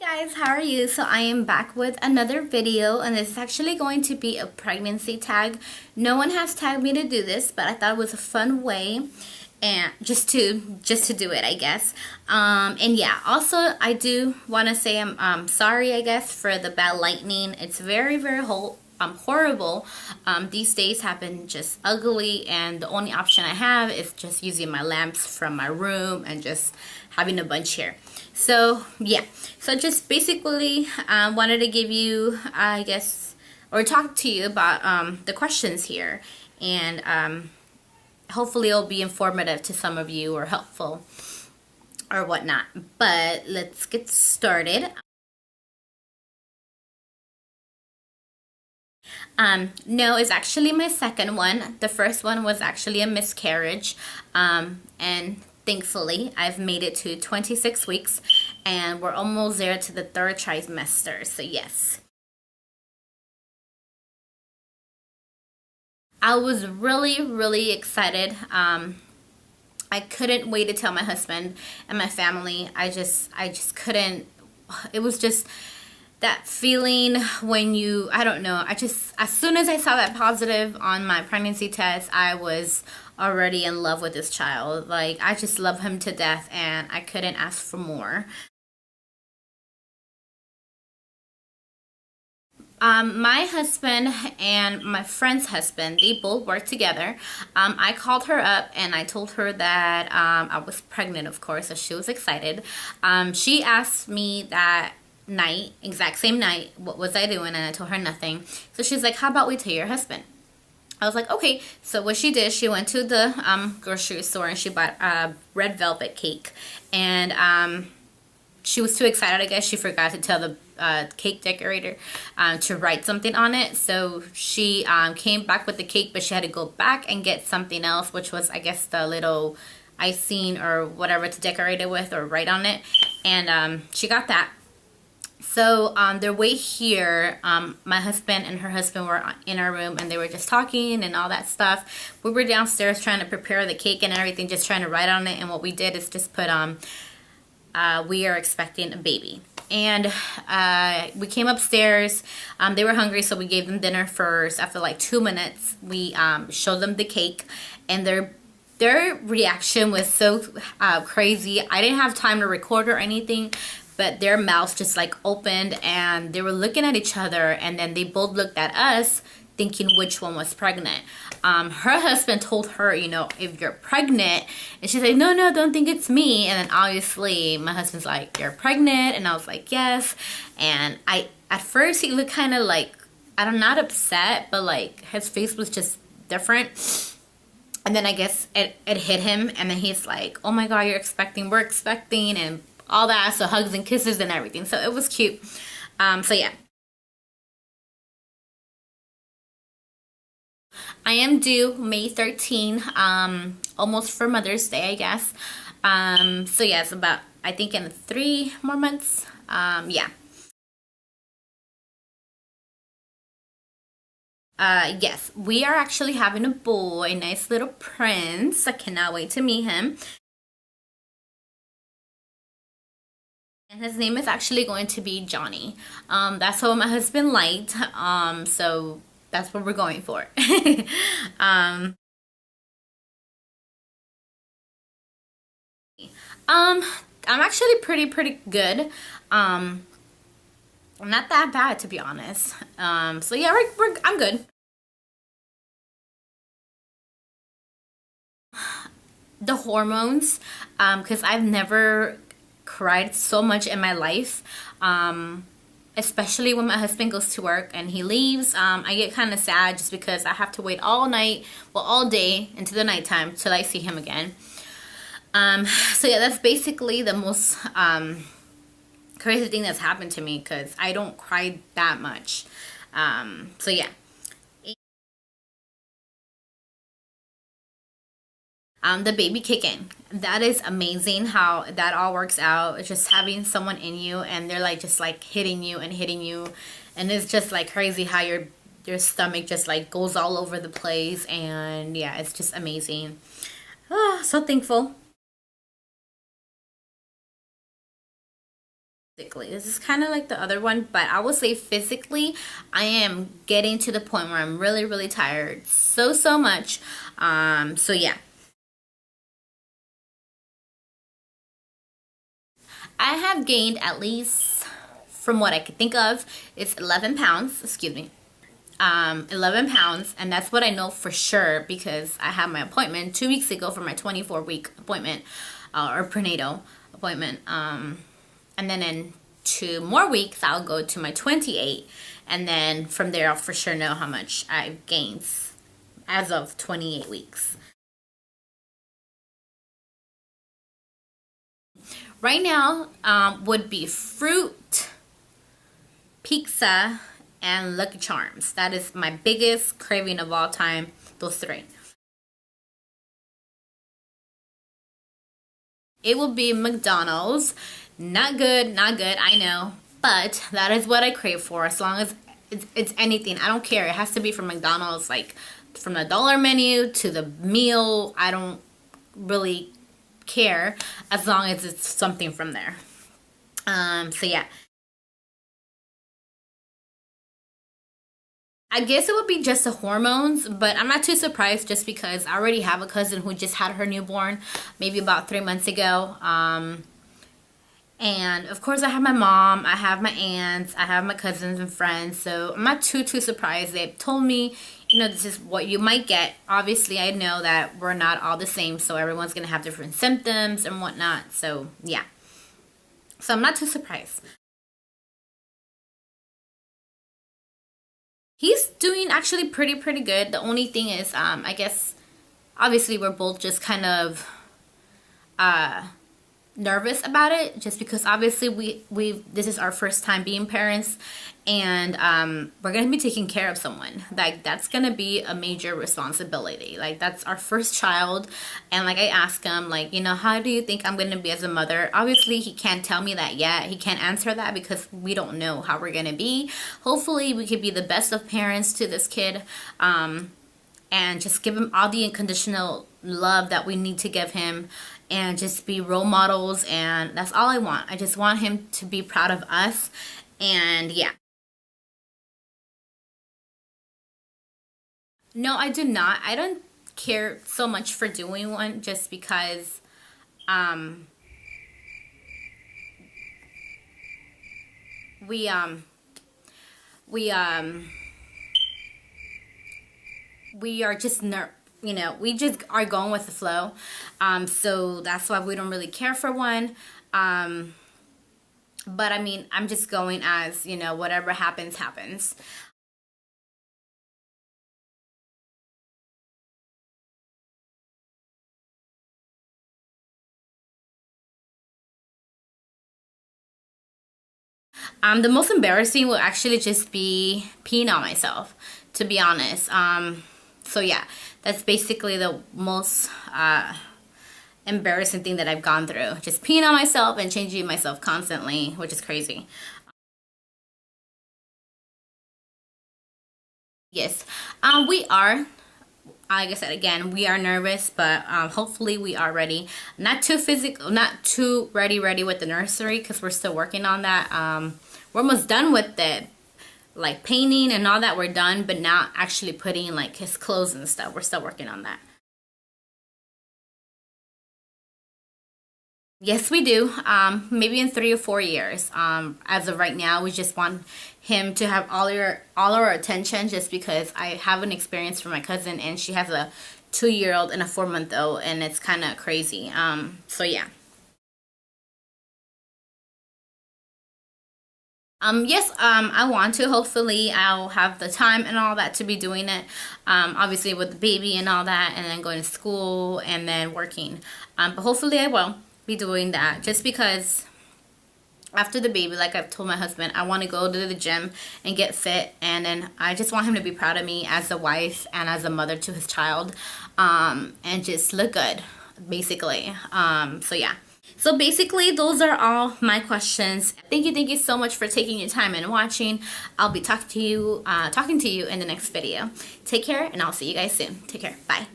Hi guys, how are you? So I am back with another video, and this is actually going to be a pregnancy tag. No one has tagged me to do this, but I thought it was a fun way and just to do it, I guess. And yeah, also I do want to say I'm sorry, I guess, for the bad lightning. It's very horrible. These days have been just ugly, and the only option I have is just using my lamps from my room and just having a bunch here. So yeah, so just basically wanted to give you, I guess, or talk to you about the questions here, and hopefully it'll be informative to some of you or helpful or whatnot. But let's get started. No, it's actually my second one. The first one was actually a miscarriage, and thankfully I've made it to 26 weeks, and we're almost there to the third trimester. So yes, I was really excited. I couldn't wait to tell my husband and my family. I just couldn't. It was just that feeling when you, I don't know, as soon as I saw that positive on my pregnancy test, I was already in love with this child. Like, I just love him to death, and I couldn't ask for more. My husband and my friend's husband, they both work together. I called her up and I told her that I was pregnant, of course, so she was excited. She asked me that night, exact same night, what was I doing, and I told her nothing. So she's like, how about we tell your husband? I was like, okay. So what she did, she went to the grocery store and she bought a red velvet cake. And she was too excited, I guess. She forgot to tell the cake decorator to write something on it. So she came back with the cake, but she had to go back and get something else, which was, I guess, the little icing or whatever to decorate it with or write on it. And she got that. So on their way here, my husband and her husband were in our room, and they were just talking and all that stuff. We were downstairs trying to prepare the cake and everything, just trying to write on it. And what we did is just put we are expecting a baby. And we came upstairs. They were hungry, so we gave them dinner first. After like 2 minutes, we showed them the cake, and their reaction was so crazy. I didn't have time to record or anything, but their mouths just like opened, and they were looking at each other, and then they both looked at us thinking which one was pregnant. Her husband told her, if you're pregnant, and she's like, no, don't think it's me. And then obviously my husband's like, you're pregnant. And I was like, yes. And at first he looked kind of like, I'm not upset, but like his face was just different. And then I guess it hit him, and then he's like, oh my God, we're expecting, and all that. So hugs and kisses and everything. So it was cute. So yeah. I am due May 13, almost for Mother's Day, I guess. So yeah, it's about, I think, in 3 more months. Yeah. Yes, we are actually having a boy, nice little prince. I cannot wait to meet him. And his name is actually going to be Johnny. That's what my husband liked. So that's what we're going for. um, um, I'm actually pretty good. Um, Not that bad, to be honest. So yeah, I'm good. The hormones, because I've never cried so much in my life. Especially when my husband goes to work and he leaves, I get kind of sad just because I have to wait all night, well, all day into the nighttime till I see him again. So yeah, that's basically the most crazy thing that's happened to me, because I don't cry that much. So yeah. The baby kicking. That is amazing how that all works out. It's just having someone in you, and they're like just like hitting you and hitting you, and it's just like crazy how your stomach just like goes all over the place, and yeah, it's just amazing. Oh, so thankful. Physically, this is kind of like the other one, but I would say physically I am getting to the point where I'm really tired so much. So yeah, I have gained, at least from what I could think of, it's 11 pounds, excuse me, 11 pounds, and that's what I know for sure because I had my appointment 2 weeks ago for my 24-week appointment, or prenatal appointment. And then in 2 more weeks, I'll go to my 28, and then from there, I'll for sure know how much I've gained as of 28 weeks. Right now, would be fruit, pizza, and Lucky Charms. That is my biggest craving of all time, those three. It will be McDonald's. Not good, not good, I know. But that is what I crave for. As long as it's anything, I don't care. It has to be from McDonald's, like from the dollar menu to the meal. I don't really care as long as it's something from there. So yeah. I guess it would be just the hormones, but I'm not too surprised just because I already have a cousin who just had her newborn maybe about 3 months ago. And of course I have my mom, I have my aunts, I have my cousins and friends, so I'm not too surprised. They've told me, this is what you might get. Obviously I know that we're not all the same, so everyone's gonna have different symptoms and whatnot, so yeah. So I'm not too surprised. He's doing actually pretty good. The only thing is, I guess, obviously we're both just kind of nervous about it, just because obviously we this is our first time being parents, and we're gonna be taking care of someone. Like, that's gonna be a major responsibility. Like, that's our first child, and like I asked him, like, how do you think I'm gonna be as a mother? Obviously he can't tell me that yet. He can't answer that because we don't know how we're gonna be. Hopefully we could be the best of parents to this kid, and just give him all the unconditional love that we need to give him, and just be role models, and that's all I want. I just want him to be proud of us, and yeah. No, I do not. I don't care so much for doing one just because um we we we are just we just are going with the flow, so that's why we don't really care for one, but I mean, I'm just going as, whatever happens. The most embarrassing will actually just be peeing on myself, to be honest. So yeah, that's basically the most embarrassing thing that I've gone through. Just peeing on myself and changing myself constantly, which is crazy. Yes, we are. Like I said again, we are nervous, but hopefully we are ready. Not too physical, not too ready with the nursery, because we're still working on that. We're almost done with the like painting and all that. We're done, but not actually putting like his clothes and stuff. We're still working on that. Yes, we do. Maybe in 3 or 4 years. As of right now, we just want him to have all our attention, just because I have an experience from my cousin, and she has a 2-year old and a 4-month old, and it's kind of crazy. So yeah. Yes, I want to. Hopefully, I'll have the time and all that to be doing it. Obviously, with the baby and all that, and then going to school and then working. But hopefully, I will be doing that, just because after the baby, like I've told my husband, I want to go to the gym and get fit, and then I just want him to be proud of me as a wife and as a mother to his child, and just look good, basically. So yeah. So basically, those are all my questions. Thank you so much for taking your time and watching. I'll be talking to you in the next video. Take care, and I'll see you guys soon. Take care. Bye.